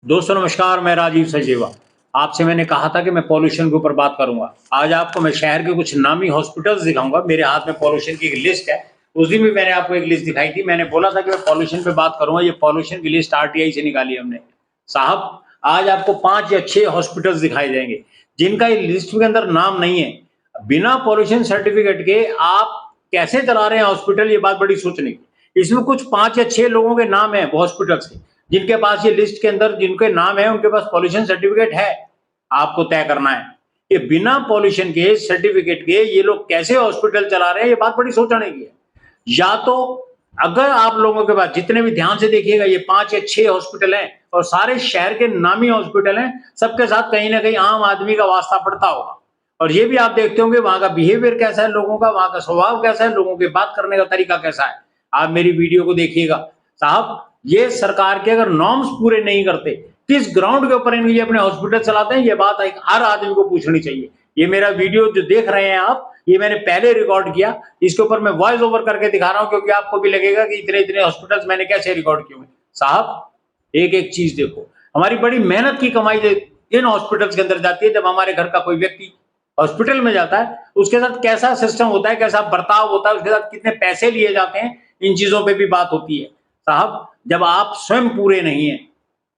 दोस्तों नमस्कार, मैं राजीव सचदेवा। आपसे मैंने कहा था कि मैं पॉल्यूशन के ऊपर बात करूँगा। आज आपको मैं शहर के कुछ नामी हॉस्पिटल्स दिखाऊँगा। मेरे हाथ में पॉल्यूशन की एक लिस्ट है। उस दिन भी मैंने आपको एक लिस्ट दिखाई थी। मैंने बोला था कि मैं पॉल्यूशन पे बात करूँगा। ये पॉल्यूशन की लिस्ट आरटीआई से निकाली हमने। साहब, आज आपको 5 या 6 हॉस्पिटल्स दिखाई देंगे, जिनका ये लिस्ट के अंदर नाम नहीं है। बिना पॉल्यूशन सर्टिफिकेट के आप कैसे चला रहे हैं हॉस्पिटल, ये बात बड़ी सोचने की। इसमें कुछ 5 या 6 लोगों के नाम हैं हॉस्पिटल्स के, जिनके पास ये लिस्ट के अंदर जिनके नाम है उनके पास पॉल्यूशन सर्टिफिकेट है। आपको तय करना है कि बिना पॉल्यूशन के सर्टिफिकेट के ये लोग कैसे हॉस्पिटल चला रहे हैं। ये बात बड़ी सोचने की है। या तो अगर आप लोगों के पास जितने भी ध्यान से देखिएगा, ये 5 या 6 हॉस्पिटल हैं और सारे शहर के नामी हॉस्पिटल हैं। सबके साथ कहीं ना कहीं आम आदमी का वास्ता पड़ता होगा। और ये भी आप देखते होंगे वहां का बिहेवियर कैसा है लोगों का, वहां का स्वभाव कैसा है, लोगों के बात करने का तरीका कैसा है। आप मेरी वीडियो को देखिएगा। साहब, ये सरकार के अगर नॉर्म्स पूरे नहीं करते, किस ग्राउंड के ऊपर ये अपने हॉस्पिटल चलाते हैं, ये बात एक हर आदमी को पूछनी चाहिए। ये मेरा वीडियो जो देख रहे हैं आप, ये मैंने पहले रिकॉर्ड किया। इसके ऊपर मैं वॉइस ओवर करके दिखा रहा हूं, क्योंकि आपको भी लगेगा कि इतने इतने हॉस्पिटल्स मैंने कैसे रिकॉर्ड किए हुए। साहब, एक एक चीज देखो। हमारी बड़ी मेहनत की कमाई इन हॉस्पिटल्स के अंदर जाती है। जब हमारे घर का कोई व्यक्ति हॉस्पिटल में जाता है, उसके साथ कैसा सिस्टम होता है, कैसा बर्ताव होता है, उसके साथ कितने पैसे लिए जाते हैं, इन चीजों पे भी बात होती है। साहब, जब आप स्वयं पूरे नहीं हैं,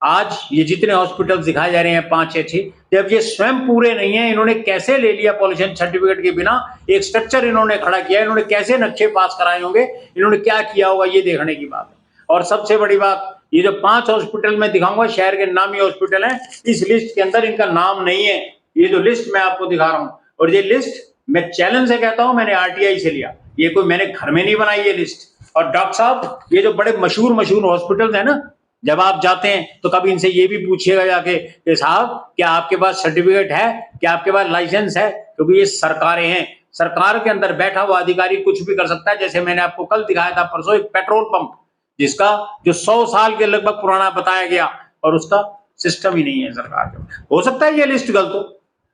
आज ये जितने हॉस्पिटल्स दिखाए जा रहे हैं 5 या 6, जब ये स्वयं पूरे नहीं है, इन्होंने कैसे ले लिया पॉल्यूशन सर्टिफिकेट के बिना, एक स्ट्रक्चर इन्होंने खड़ा किया, इन्होंने कैसे नक्शे पास कराए होंगे, इन्होंने क्या किया होगा, ये देखने की बात है। और सबसे बड़ी बात, ये जो 5 हॉस्पिटल मैं दिखाऊंगा, शहर के नामी हॉस्पिटल हैं, इस लिस्ट के अंदर इनका नाम नहीं है। ये जो लिस्ट मैं आपको दिखा रहा हूं, और ये लिस्ट मैं चैलेंज से कहता हूं, मैंने आरटीआई से लिया। ये कोई मैंने घर में नहीं बनाई ये लिस्ट। और डॉक्टर साहब, ये जो बड़े मशहूर मशहूर हॉस्पिटल्स हैं ना, जब आप जाते हैं तो कभी इनसे ये भी पूछिएगा जाके कि साहब, क्या आपके पास सर्टिफिकेट है, क्या आपके पास लाइसेंस है, क्योंकि ये सरकारें हैं। सरकार के अंदर बैठा हुआ अधिकारी कुछ भी कर सकता है। जैसे मैंने आपको कल दिखाया था, परसों, एक पेट्रोल पंप, जिसका जो 100 साल के लगभग पुराना बताया गया, और उसका सिस्टम ही नहीं है सरकार के। हो सकता है ये लिस्ट गलत हो।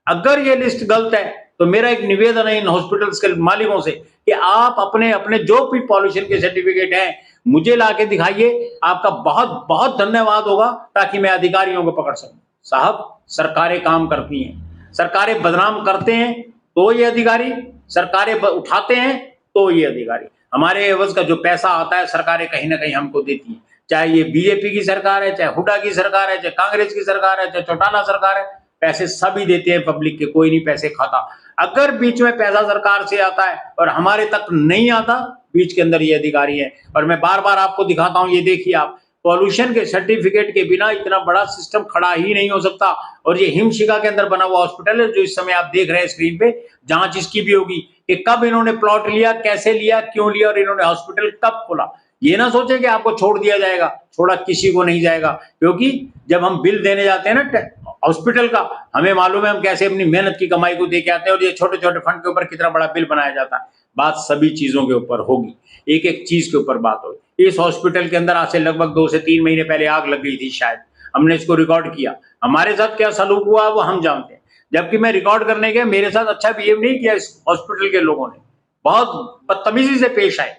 अगर ये लिस्ट गलत है तो मेरा एक निवेदन है इन हॉस्पिटल्स के मालिकों से कि आप अपने अपने जो भी पॉल्यूशन के सर्टिफिकेट हैं मुझे लाके दिखाइए। आपका बहुत बहुत धन्यवाद होगा, ताकि मैं अधिकारियों को पकड़ सकूं। साहब, सरकारें काम करती हैं, सरकारें बदनाम करते हैं तो ये अधिकारी, सरकारें उठाते हैं तो ये अधिकारी। हमारे एवज का जो पैसा आता है सरकारें कहीं ना कहीं हमको देती हैं। चाहे ये बीजेपी की सरकार है, चाहे हुड्डा की सरकार है, चाहे कांग्रेस की सरकार है, चाहे चौटाला सरकार है, पैसे सभी देते हैं पब्लिक के, कोई नहीं पैसे खाता। अगर बीच में पैसा सरकार से आता है और हमारे तक नहीं आता, बीच के अंदर ये अधिकारी है। और मैं बार बार आपको दिखाता हूं, ये देखिए आप, पॉल्यूशन के सर्टिफिकेट के बिना इतना बड़ा सिस्टम खड़ा ही नहीं हो सकता। और ये हिमशिका के अंदर बना हुआ हॉस्पिटल है, जो इस समय आप देख रहे हैं स्क्रीन पे। जांच इसकी भी होगी कि कब इन्होंने प्लॉट लिया, कैसे लिया, क्यों लिया, और इन्होंने हॉस्पिटल कब खोला। ये ना सोचे कि आपको छोड़ दिया जाएगा, छोड़ा किसी को नहीं जाएगा। क्योंकि जब हम बिल देने जाते हैं ना हॉस्पिटल का, हमें मालूम है हम कैसे अपनी मेहनत की कमाई को दे के आते हैं, और ये छोटे छोटे फंड के ऊपर कितना बड़ा बिल बनाया जाता है। बात सभी चीजों के ऊपर होगी, एक एक चीज के ऊपर बात होगी। इस हॉस्पिटल के अंदर आज से लगभग 2 से 3 महीने पहले आग लग गई थी शायद। हमने इसको रिकॉर्ड किया। हमारे साथ क्या सलूक हुआ वो हम जानते हैं। जबकि मैं रिकॉर्ड करने गया, मेरे साथ अच्छा बिहेव नहीं किया इस हॉस्पिटल के लोगों ने, बहुत बदतमीजी से पेश आए।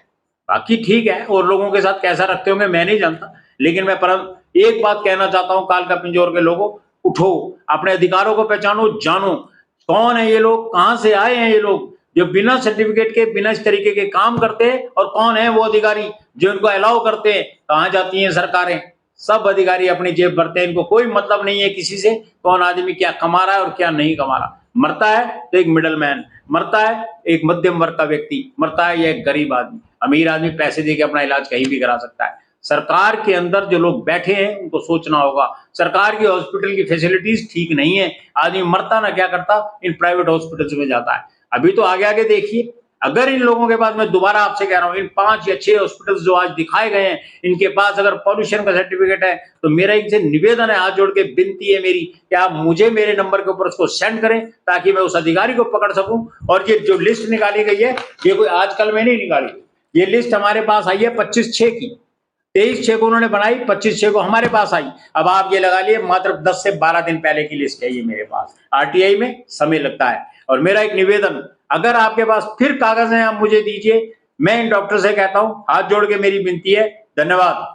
बाकी ठीक है, और लोगों के साथ कैसा रखते होंगे मैं नहीं जानता। लेकिन मैं परम एक बात कहना चाहता हूं, काल का पिंजौर के लोगों, उठो, अपने अधिकारों को पहचानो, जानो कौन है ये लोग, कहां से आए हैं ये लोग जो बिना सर्टिफिकेट के, बिना इस तरीके के काम करते हैं, और कौन है वो अधिकारी जो इनको अलाउ करते हैं। कहां जाती हैं सरकारें? सब अधिकारी अपनी जेब भरते हैं, इनको कोई मतलब नहीं है किसी से, कौन आदमी क्या कमा रहा है और क्या नहीं कमा रहा। मरता है तो एक मिडल मैन मरता है, एक मध्यम वर्ग का व्यक्ति मरता है, या एक गरीब आदमी। अमीर आदमी पैसे देके अपना इलाज कहीं भी करा सकता है। सरकार के अंदर जो लोग बैठे हैं उनको सोचना होगा। सरकार की हॉस्पिटल की फैसिलिटीज ठीक नहीं है, आदमी मरता ना क्या करता, इन प्राइवेट हॉस्पिटल्स में जाता है। अभी तो आगे आगे देखिए, अगर इन लोगों के पास, मैं दोबारा आपसे कह रहा हूं, इन 5 या 6 हॉस्पिटल्स जो आज दिखाए गए हैं, इनके पास अगर पॉल्यूशन का सर्टिफिकेट है, तो मेरा इनसे निवेदन है, हाथ जोड़ के विनती है मेरी, कि आप मुझे मेरे नंबर के ऊपर उसको सेंड करें, ताकि मैं उस अधिकारी को पकड़ सकूं। और ये जो लिस्ट निकाली गई है, ये कोई आजकल में नहीं निकाली। ये लिस्ट हमारे पास आई है 25/6 की। 23/6 को उन्होंने बनाई, 25/6 को हमारे पास आई। अब आप ये लगा लिए मात्र 10 से 12 दिन पहले की लिस्ट है ये मेरे पास। आरटीआई में समय लगता है। और मेरा एक निवेदन, अगर आपके पास फिर कागज है, आप मुझे दीजिए। मैं इन डॉक्टर से कहता हूं, हाथ जोड़ के मेरी विनती है। धन्यवाद।